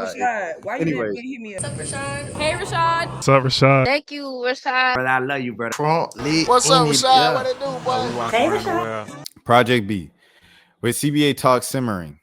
Rashad, why you didn't Anyways, hit me up? What's up, Rashad? Hey, Rashad. What's up, Rashad? Thank you, Rashad. brother, I love you, brother. Trump lit. What's up, Rashad? Yeah. What it do, boy? Hey, Rashad. Project B. With CBA talks simmering,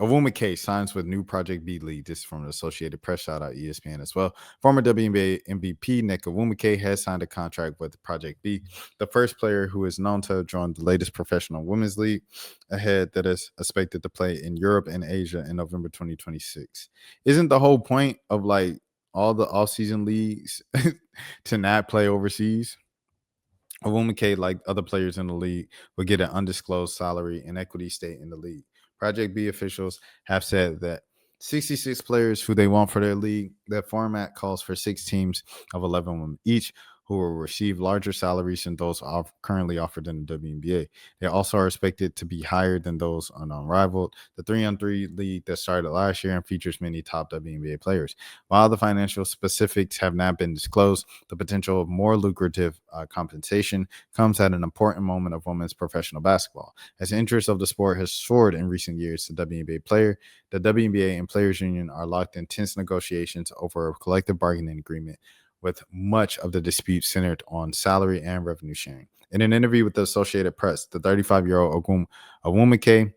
Awumike signs with new Project B lead. This is from the Associated Press. Shout out ESPN as well. Former WNBA MVP Nick Awumike has signed a contract with Project B, the first player who is known to have joined the latest professional women's league ahead that is expected to play in Europe and Asia in November 2026. Isn't the whole point of like all the off-season leagues to not play overseas? Awumike, like other players in the league, will get an undisclosed salary and equity stake in the league. Project B officials have said that 66 players who they want for their league, that format calls for 6 teams of 11 women each, who will receive larger salaries than those currently offered in the WNBA. They also are expected to be higher than those on Unrivaled, the 3-on-3 league that started last year and features many top WNBA players. While the financial specifics have not been disclosed, the potential of more lucrative compensation comes at an important moment of women's professional basketball. As the interest of the sport has soared in recent years, the WNBA and Players Union are locked in tense negotiations over a collective bargaining agreement, with much of the dispute centered on salary and revenue sharing. In an interview with the Associated Press, the 35-year-old Awumike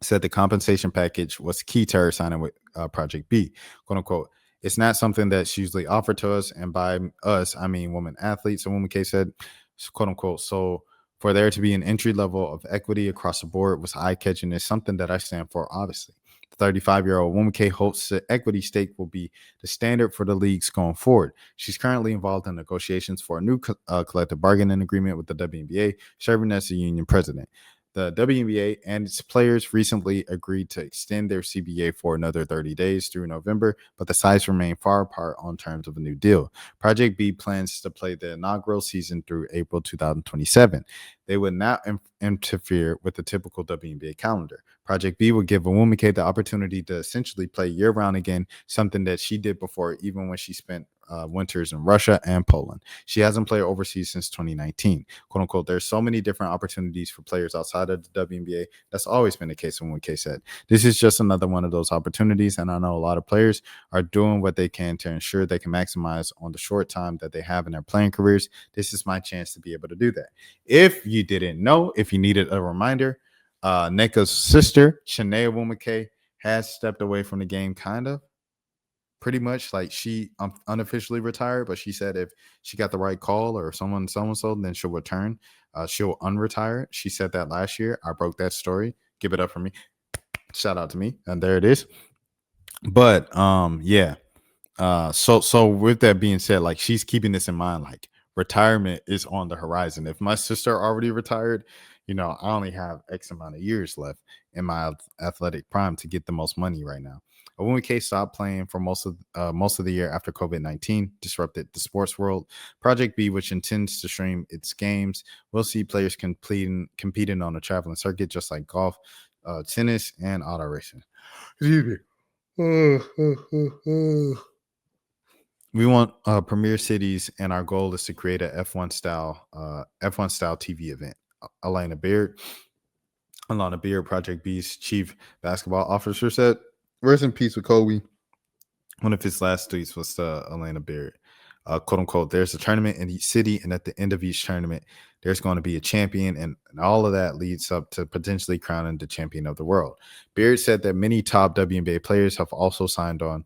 said the compensation package was key to her signing with Project B. "Quote unquote, it's not something that's usually offered to us, and by us, I mean women athletes," Awumike said, "quote unquote, so for there to be an entry level of equity across the board was eye-catching. Is something that I stand for, obviously. The 35-year-old Awumike hopes the equity stake will be the standard for the leagues going forward. She's currently involved in negotiations for a new collective bargaining agreement with the WNBA, serving as the union president. The WNBA and its players recently agreed to extend their CBA for another 30 days through November, but the sides remain far apart on terms of a new deal. Project B plans to play the inaugural season through April 2027. They would not interfere with the typical WNBA calendar. Project B would give Awumike the opportunity to essentially play year-round again, something that she did before, even when she spent winters in Russia and Poland. She hasn't played overseas since 2019. "Quote unquote, there's so many different opportunities for players outside of the WNBA. That's always been the case," Awumike said. "This is just another one of those opportunities, and I know a lot of players are doing what they can to ensure they can maximize on the short time that they have in their playing careers. This is my chance to be able to do that." If you didn't know, if you needed a reminder, Neka's sister, Shanae Awumike, has stepped away from the game, kind of. Pretty much, like, she unofficially retired, but she said if she got the right call or someone so then she'll return. She'll unretire. She said that last year. I broke that story. Give it up for me. Shout out to me. And there it is. But yeah. So with that being said, like, she's keeping this in mind, like, retirement is on the horizon. If my sister already retired, I only have X amount of years left in my athletic prime to get the most money right now. Awumike stopped playing for most of the year after COVID-19 disrupted the sports world. Project B, which intends to stream its games, will see players competing on a traveling circuit, just like golf, tennis, and auto racing. Excuse me. We want premier cities, and our goal is to create a F1 style TV event. Alana Beard, Project B's chief basketball officer, said, "Rest in peace with Kobe." One of his last tweets was to Alana Beard. "Quote unquote, there's a tournament in each city, and at the end of each tournament, there's going to be a champion, and all of that leads up to potentially crowning the champion of the world." Beard said that many top WNBA players have also signed on,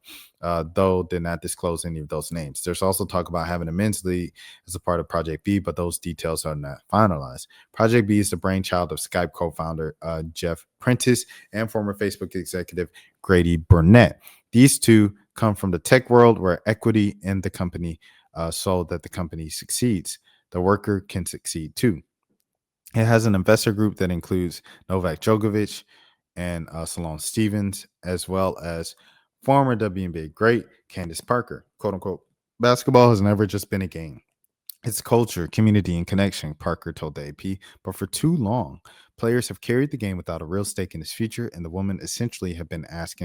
though did not disclose any of those names. There's also talk about having a men's league as a part of Project B, but those details are not finalized. Project B is the brainchild of Skype co-founder Jeff Prentice and former Facebook executive Grady Burnett. These two come from the tech world, where equity in the company so that the company succeeds, the worker can succeed too. It has an investor group that includes Novak Djokovic and Sloane Stevens, as well as former WNBA great Candace Parker. "Quote unquote, basketball has never just been a game. It's culture, community, and connection," Parker told the AP. "But for too long, players have carried the game without a real stake in its future, and the women essentially have been asked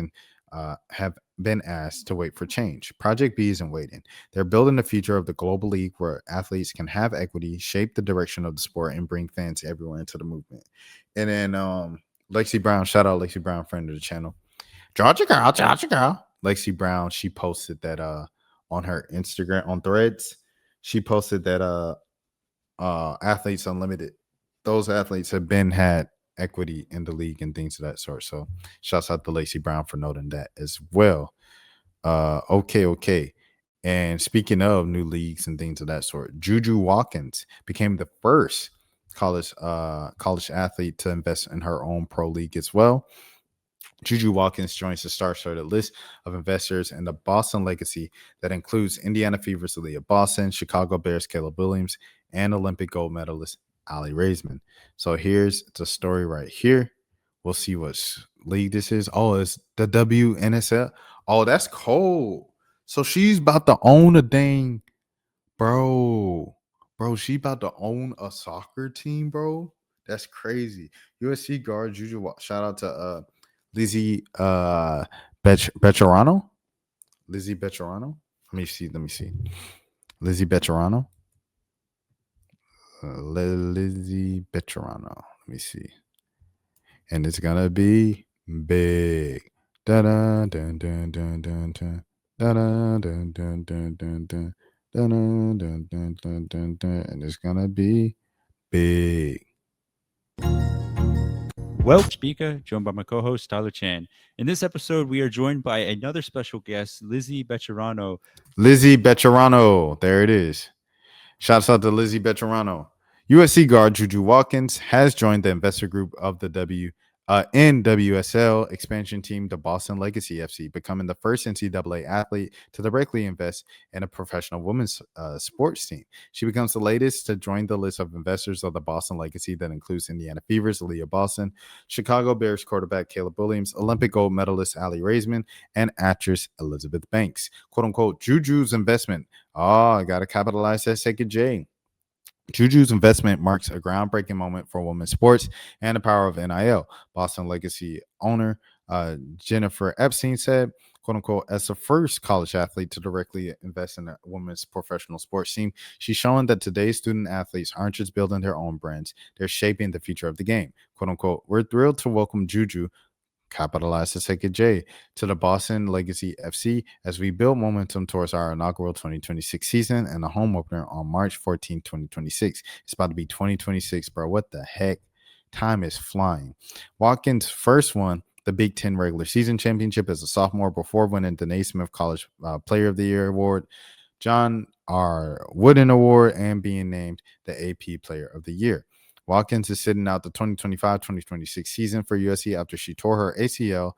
to wait for change. Project B isn't waiting. They're building the future of the global league where athletes can have equity, shape the direction of the sport, and bring fans everywhere into the movement." And then Lexi Brown, shout out Lexi Brown, friend of the channel. Georgia girl. Lexi Brown, she posted that on her Instagram on Threads. She posted that Athletes Unlimited, those athletes have been had equity in the league and things of that sort. So shouts out to Lacey Brown for noting that as well. Okay. And speaking of new leagues and things of that sort, JuJu Watkins became the first college athlete to invest in her own pro league as well. JuJu Watkins joins the star-studded list of investors in the Boston legacy that includes Indiana Fever's Aaliyah Boston, Chicago Bears Caleb Williams, and Olympic gold medalist Ali Raisman. So here's the story right here. We'll see what league this is. Oh, it's the WNSL. Oh, that's cold. So she's about to own a dang, bro. Bro, she about to own a soccer team, bro. That's crazy. USC guard JuJu. Shout out to Lizzie Becherano. Lizzie Becherano. Let me see. Lizzie Becherano. Lizzie Becherano. Let me see. And it's gonna be big. Da da dun dun dun dun dun. Da da dun dun dun dun dun. Da dun dun dun dun dun dun. And it's gonna be big. Well, speaker, joined by my co-host Tyler Chan. In this episode, we are joined by another special guest, Lizzie Becherano. Lizzie Becherano. There it is. Shouts out to Lizzie Becherano. USC guard JuJu Watkins has joined the investor group of the NWSL expansion team, the Boston Legacy FC, becoming the first NCAA athlete to directly invest in a professional women's sports team. She becomes the latest to join the list of investors of the Boston Legacy that includes Indiana Fever's Aaliyah Boston, Chicago Bears quarterback Caleb Williams, Olympic gold medalist Ali Raisman, and actress Elizabeth Banks. "Quote unquote," JuJu's investment. Oh, I got to capitalize that second J. JuJu's investment marks a groundbreaking moment for women's sports and the power of NIL. Boston Legacy owner Jennifer Epstein said, "Quote unquote," as the first college athlete to directly invest in a women's professional sports team, she's showing that today's student athletes aren't just building their own brands, they're shaping the future of the game. "Quote unquote," we're thrilled to welcome JuJu, capitalize the second J, to the Boston Legacy FC as we build momentum towards our inaugural 2026 season and the home opener on March 14, 2026. It's about to be 2026, bro. What the heck? Time is flying. Watkins first won the Big Ten regular season championship as a sophomore before winning the Naismith College Player of the Year award, John R. Wooden Award, and being named the AP Player of the Year. Watkins is sitting out the 2025-2026 season for USC after she tore her ACL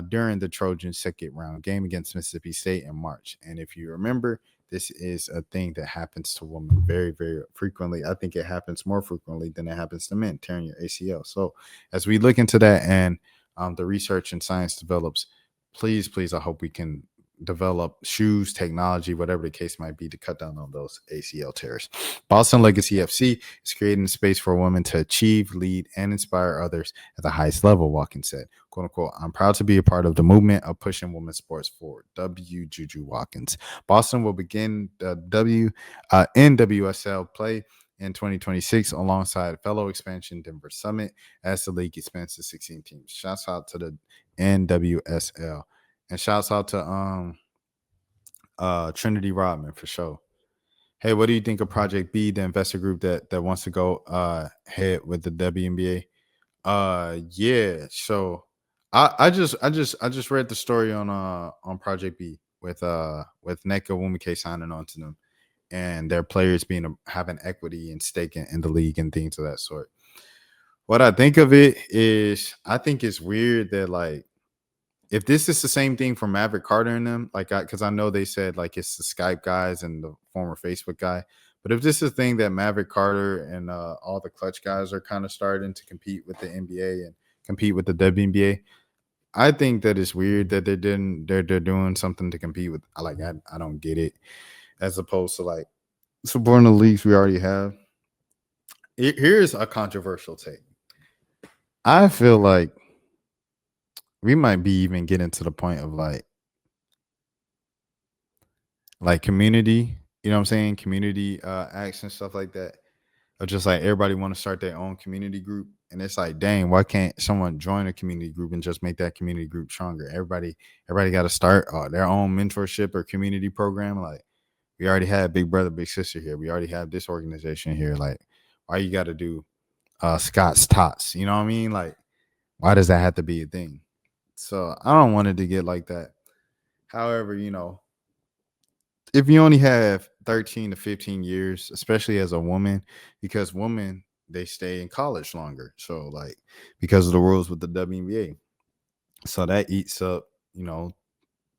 during the Trojans' second-round game against Mississippi State in March. And if you remember, this is a thing that happens to women very, very frequently. I think it happens more frequently than it happens to men, tearing your ACL. So as we look into that and the research and science develops, please, I hope we can develop shoes, technology, whatever the case might be, to cut down on those ACL tears. Boston Legacy FC is creating a space for women to achieve, lead, and inspire others at the highest level, Watkins said. "Quote unquote, I'm proud to be a part of the movement of pushing women's sports forward." JuJu Watkins. Boston will begin the NWSL play in 2026 alongside fellow expansion Denver Summit as the league expands to 16 teams. Shouts out to the NWSL. And shouts out to Trinity Rodman for sure. Hey, what do you think of Project B, the investor group that wants to go head with the WNBA? Yeah. So I just read the story on Project B with Nneka Nwumike signing on to them and their players having equity and stake in the league and things of that sort. What I think of it is, I think it's weird that, like, if this is the same thing for Maverick Carter and them, like, because I know they said like it's the Skype guys and the former Facebook guy, but if this is a thing that Maverick Carter and all the Clutch guys are kind of starting to compete with the NBA and compete with the WNBA, I think that it's weird that they're doing something to compete with. I don't get it, as opposed to like supporting the leagues we already have. Here's a controversial take. I feel like we might be even getting to the point of like community, you know what I'm saying? Community acts and stuff like that. Of just like everybody want to start their own community group And it's like, dang, why can't someone join a community group and just make that community group stronger? Everybody got to start their own mentorship or community program. Like, we already had Big Brother, Big Sister here. We already have this organization here. Like, why you got to do Scott's Tots? You know what I mean? Like, why does that have to be a thing? So I don't want it to get like that. However, you know, if you only have 13 to 15 years, especially as a woman, because women, they stay in college longer. So, like, because of the rules with the WNBA. So that eats up, you know,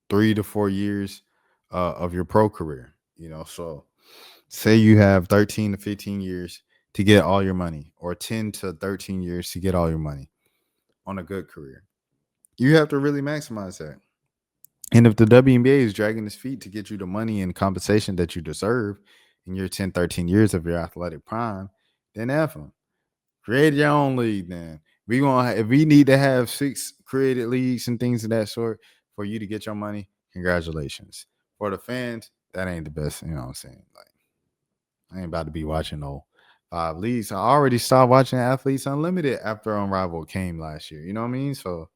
3 to 4 years of your pro career, you know. So say you have 13 to 15 years to get all your money, or 10 to 13 years to get all your money on a good career. You have to really maximize that. And if the WNBA is dragging its feet to get you the money and compensation that you deserve in your 10, 13 years of your athletic prime, then F them. Create your own league then. If we need to have 6 created leagues and things of that sort for you to get your money, congratulations. For the fans, that ain't the best, you know what I'm saying? Like, I ain't about to be watching no 5 leagues. I already stopped watching Athletes Unlimited after Unrivaled came last year. You know what I mean? So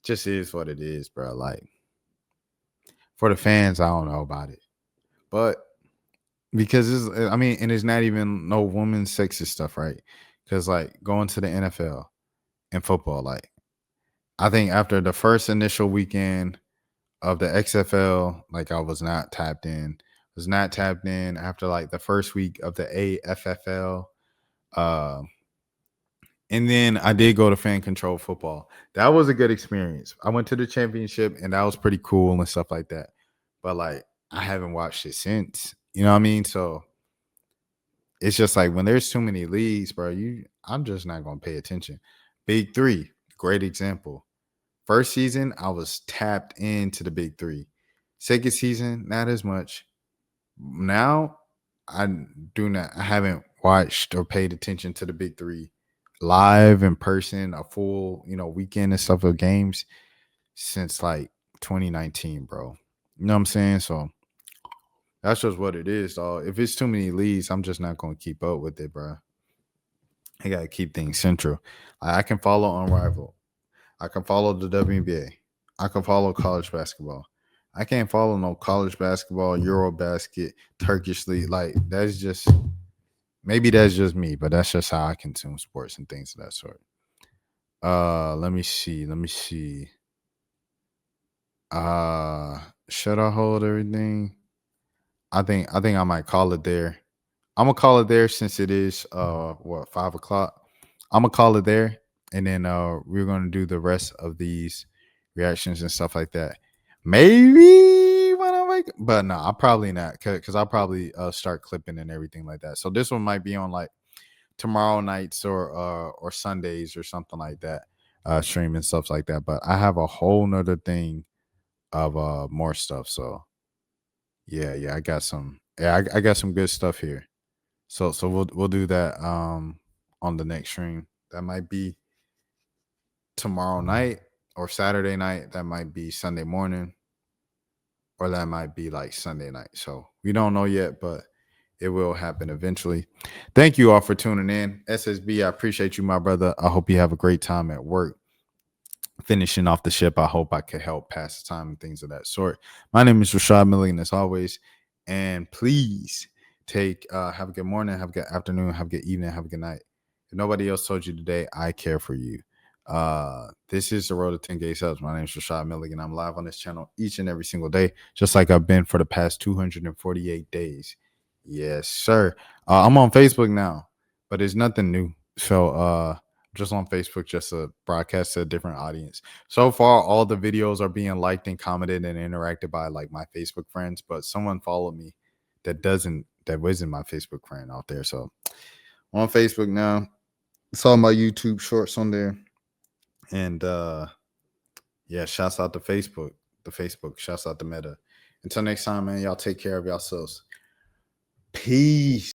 just is what it is, bro. Like, for the fans, I don't know about it. But because and it's not even no women's sexist stuff, right? Because, like, going to the NFL and football, like, I think after the first initial weekend of the XFL, like, I was not tapped in. After, like, the first week of the AFFL. And then I did go to fan control football. That was a good experience. I went to the championship, and that was pretty cool and stuff like that. But, like, I haven't watched it since. You know what I mean? So it's just like, when there's too many leagues, bro, I'm just not going to pay attention. Big Three, great example. First season, I was tapped into the Big Three. Second season, not as much. Now, I haven't watched or paid attention to the Big Three live in person, a full, you know, weekend and stuff of games since like 2019, bro. You know what I'm saying? So that's just what it is, dog. If it's too many leagues, I'm just not going to keep up with it, bro. I got to keep things central. I can follow Unrivaled. I can follow the WNBA. I can follow college basketball. I can't follow no college basketball, Eurobasket, Turkish league. Like, maybe that's just me, but that's just how I consume sports and things of that sort. Let me see. Should I hold everything? I think I might call it there. I'm gonna call it there since it is 5 o'clock. I'm gonna call it there, and then we're gonna do the rest of these reactions and stuff like that. Maybe when I wake up, but no, I'll probably not, because I'll probably start clipping and everything like that. So this one might be on like tomorrow nights or Sundays or something like that, streaming stuff like that. But I have a whole nother thing of more stuff. So yeah, I got some. Yeah, I got some good stuff here. So we'll do that on the next stream. That might be tomorrow night or Saturday night. That might be Sunday morning, or that might be like Sunday night. So we don't know yet, but it will happen eventually. Thank you all for tuning in. SSB, I appreciate you, my brother. I hope you have a great time at work. Finishing off the ship, I hope I could help pass the time and things of that sort. My name is Rashad Milligan, as always. And please have a good morning, have a good afternoon, have a good evening, have a good night. If nobody else told you today, I care for you. This is the Road to 10K Subs. My name is Rashad Milligan. I'm live on this channel each and every single day, just like I've been for the past 248 days. Yes, sir. I'm on Facebook now, but it's nothing new. So just on Facebook, just to broadcast to a different audience. So far, all the videos are being liked and commented and interacted by like my Facebook friends, but someone followed me that wasn't my Facebook friend out there. So I'm on Facebook now. It's all my YouTube shorts on there. And yeah, shouts out to Facebook. Shouts out to Meta. Until next time, man, y'all take care of yourselves. Peace.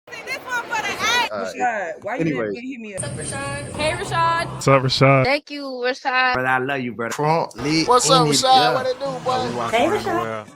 Rashad, why you didn't hit me up? What's up, Rashad? Hey, Rashad. What's up, Rashad? Thank you, Rashad. Brother, I love you, brother. Trump, What's up, Rashad? yeah. What it do, boy? Hey, Rashad.